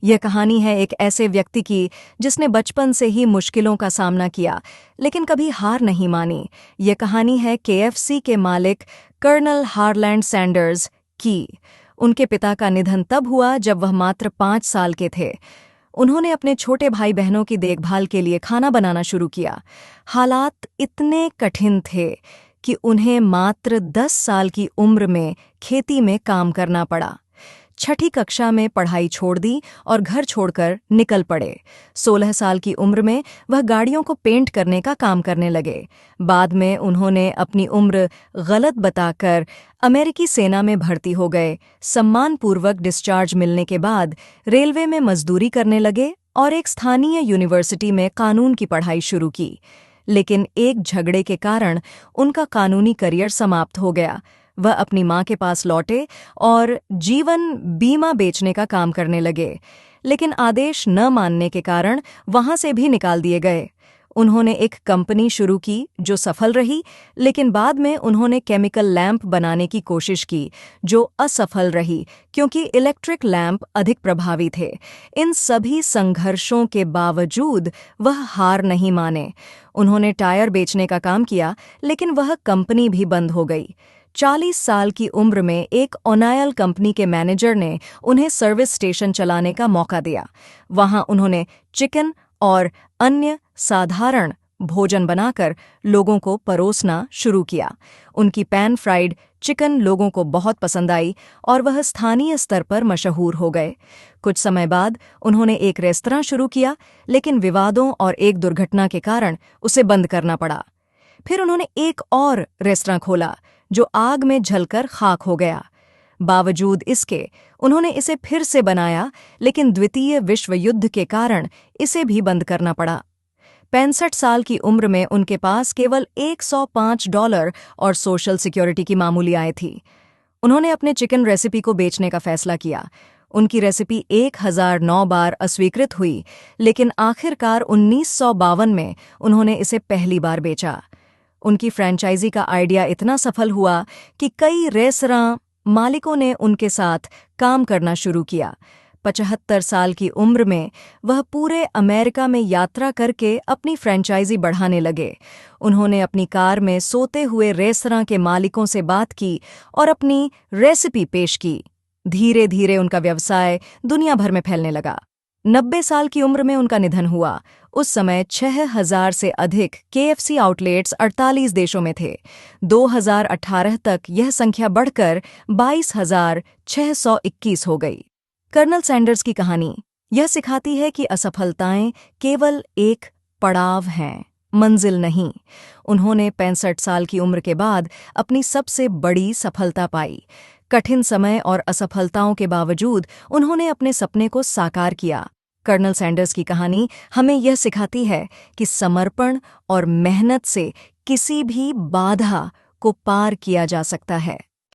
यह कहानी है एक ऐसे व्यक्ति की जिसने बचपन से ही मुश्किलों का सामना किया, लेकिन कभी हार नहीं मानी। यह कहानी है केएफसी के मालिक कर्नल हारलैंड सैंडर्स की। उनके पिता का निधन तब हुआ जब वह मात्र 5 साल के थे। उन्होंने अपने छोटे भाई बहनों की देखभाल के लिए खाना बनाना शुरू किया। हालात इतने कठिन थे कि उन्हें मात्र 10 साल की उम्र में खेती में काम करना पड़ा। छठी कक्षा में पढ़ाई छोड़ दी और घर छोड़कर निकल पड़े। 16 साल की उम्र में वह गाड़ियों को पेंट करने का काम करने लगे। बाद में उन्होंने अपनी उम्र गलत बताकर अमेरिकी सेना में भर्ती हो गए। सम्मानपूर्वक डिस्चार्ज मिलने के बाद रेलवे में मजदूरी करने लगे और एक स्थानीय यूनिवर्सिटी में कानून की पढ़ाई शुरू की। लेकिन एक झगड़े के कारण उनका कानूनी करियर समाप्त हो गया। वह अपनी मां के पास लौटे और जीवन बीमा बेचने का काम करने लगे, लेकिन आदेश न मानने के कारण वहां से भी निकाल दिए गए। उन्होंने एक कंपनी शुरू की जो सफल रही, लेकिन बाद में उन्होंने केमिकल लैंप बनाने की कोशिश की जो असफल रही क्योंकि इलेक्ट्रिक लैंप अधिक प्रभावी थे। इन सभी संघर्षों के बावजूद वह हार नहीं माने। उन्होंने टायर बेचने का काम किया, लेकिन वह कंपनी भी बंद हो गई। 40 साल की उम्र में एक ओनायल कंपनी के मैनेजर ने उन्हें सर्विस स्टेशन चलाने का मौका दिया। वहां उन्होंने चिकन और अन्य साधारण भोजन बनाकर लोगों को परोसना शुरू किया। उनकी पैन फ्राइड चिकन लोगों को बहुत पसंद आई और वह स्थानीय स्तर पर मशहूर हो गए। कुछ समय बाद उन्होंने एक रेस्तरां शुरू किया, लेकिन विवादों और एक दुर्घटना के कारण उसे बंद करना पड़ा। फिर उन्होंने एक और रेस्तरां खोला जो आग में जलकर खाक हो गया। बावजूद इसके उन्होंने इसे फिर से बनाया, लेकिन द्वितीय विश्व युद्ध के कारण इसे भी बंद करना पड़ा। 65 साल की उम्र में उनके पास केवल $105 और सोशल सिक्योरिटी की मामूली आय थी। उन्होंने अपने चिकन रेसिपी को बेचने का फैसला किया। उनकी रेसिपी 1009 बार अस्वीकृत हुई, लेकिन आखिरकार 1952 में उन्होंने इसे पहली बार बेचा। उनकी फ्रेंचाइजी का आइडिया इतना सफल हुआ कि कई रेस्तरां मालिकों ने उनके साथ काम करना शुरू किया। 75 साल की उम्र में वह पूरे अमेरिका में यात्रा करके अपनी फ्रेंचाइजी बढ़ाने लगे। उन्होंने अपनी कार में सोते हुए रेस्तरां के मालिकों से बात की और अपनी रेसिपी पेश की। धीरे धीरे उनका व्यवसाय दुनिया भर में फैलने लगा। 90 साल की उम्र में उनका निधन हुआ। उस समय 6000 से अधिक केएफसी आउटलेट्स 48 देशों में थे। 2018 तक यह संख्या बढ़कर 22,621 हो गई। कर्नल सैंडर्स की कहानी यह सिखाती है कि असफलताएं केवल एक पड़ाव हैं, मंजिल नहीं। उन्होंने 65 साल की उम्र के बाद अपनी सबसे बड़ी सफलता पाई। कठिन समय और असफलताओं के बावजूद उन्होंने अपने सपने को साकार किया। कर्नल सैंडर्स की कहानी हमें यह सिखाती है कि समर्पण और मेहनत से किसी भी बाधा को पार किया जा सकता है।